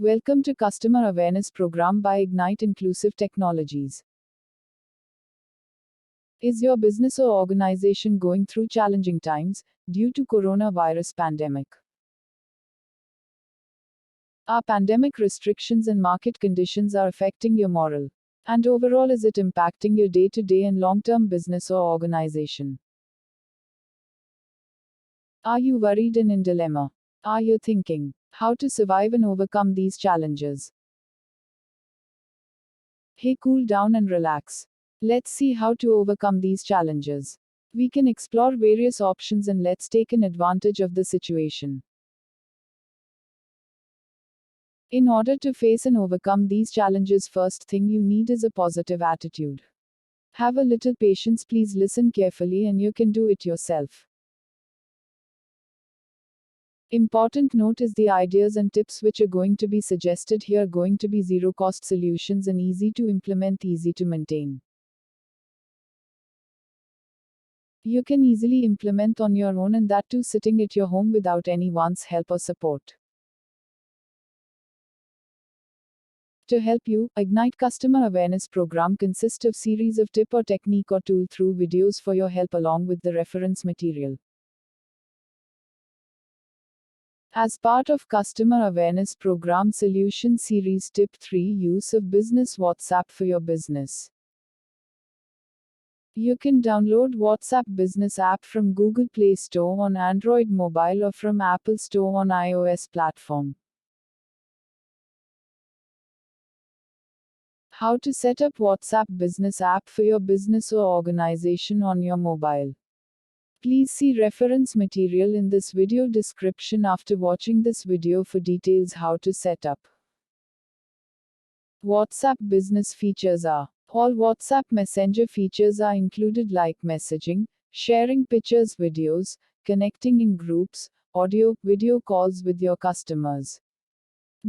Welcome to Customer Awareness Program by Ignite Inclusive Technologies. Is your business or organization going through challenging times due to coronavirus pandemic? Are pandemic restrictions and market conditions are affecting your morale? And overall, is it impacting your day-to-day and long-term business or organization? Are you worried and in dilemma? Are you thinking how to survive and overcome these challenges? Hey, cool down and relax. Let's see how to overcome these challenges. We can explore various options and let's take an advantage of the situation. In order to face and overcome these challenges, first thing you need is a positive attitude. Have a little patience, please listen carefully and you can do it yourself. Important note is the ideas and tips which are going to be suggested here are going to be zero cost solutions and easy to implement, easy to maintain. You can easily implement on your own and that too sitting at your home without anyone's help or support. To help you, Ignite Customer Awareness Program consists of series of tip or technique or tool through videos for your help along with the reference material. As part of Customer Awareness Program Solution Series Tip 3, Use of Business WhatsApp for your business. You can download WhatsApp Business app from Google Play Store on Android mobile or from Apple Store on iOS platform. How to set up WhatsApp Business app for your business or organization on your mobile. Please see reference material in this video description after watching this video for details how to set up. WhatsApp Business features are: all WhatsApp Messenger features are included like messaging, sharing pictures, videos, connecting in groups, audio, video calls with your customers.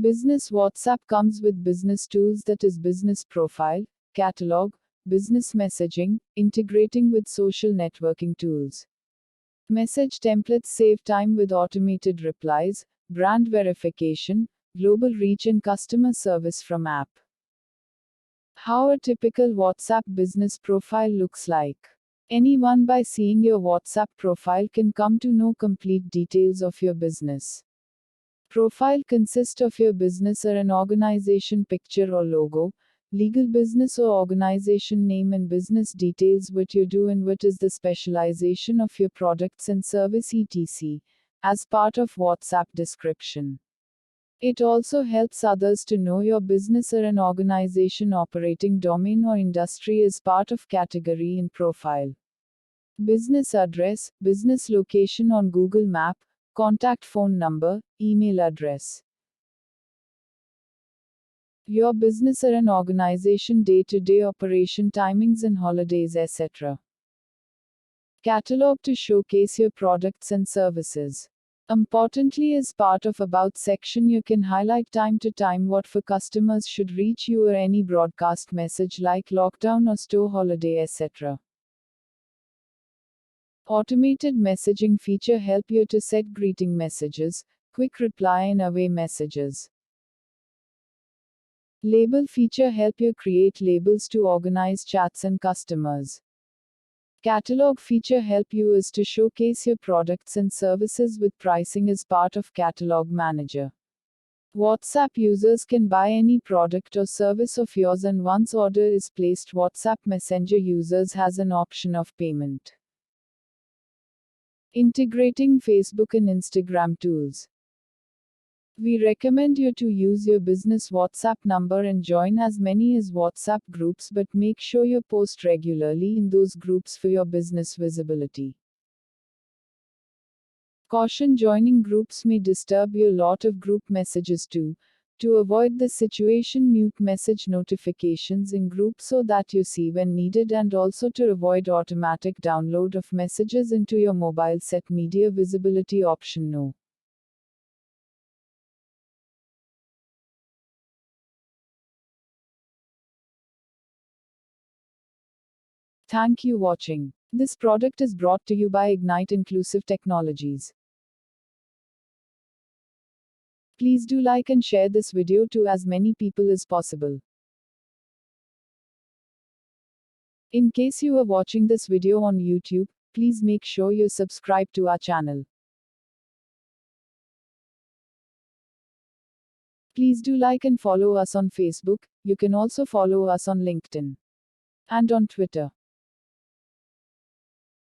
Business WhatsApp comes with business tools, that is business profile, catalog, business messaging, integrating with social networking tools. Message templates save time with automated replies, brand verification, global reach and customer service from app. How a typical WhatsApp business profile looks like. Anyone by seeing your WhatsApp profile can come to know complete details of your business. Profile consists of your business or an organization picture or logo, legal business or organization name and business details, what you do and what is the specialization of your products and service etc. as part of WhatsApp description. It also helps others to know your business or an organization operating domain or industry as part of category in profile. Business address, business location on Google Map, contact phone number, email address. Your business or an organization day-to-day operation timings and holidays etc. Catalog to showcase your products and services. Importantly, as part of About section, you can highlight time to time what for customers should reach you or any broadcast message like lockdown or store holiday etc. Automated messaging feature help you to set greeting messages, quick reply and away messages. Label feature help you create labels to organize chats and customers. Catalog feature help you is to showcase your products and services with pricing as part of Catalog Manager. WhatsApp users can buy any product or service of yours and once order is placed, WhatsApp Messenger users has an option of payment. Integrating Facebook and Instagram tools. We recommend you to use your business WhatsApp number and join as many as WhatsApp groups, but make sure you post regularly in those groups for your business visibility. Caution: joining groups may disturb your lot of group messages too. To avoid this situation, mute message notifications in groups so that you see when needed, and also to avoid automatic download of messages into your mobile, set media visibility option no. Thank you watching. This product is brought to you by Ignite Inclusive Technologies. Please do like and share this video to as many people as possible. In case you are watching this video on YouTube, please make sure you subscribe to our channel. Please do like and follow us on Facebook. You can also follow us on LinkedIn and on Twitter.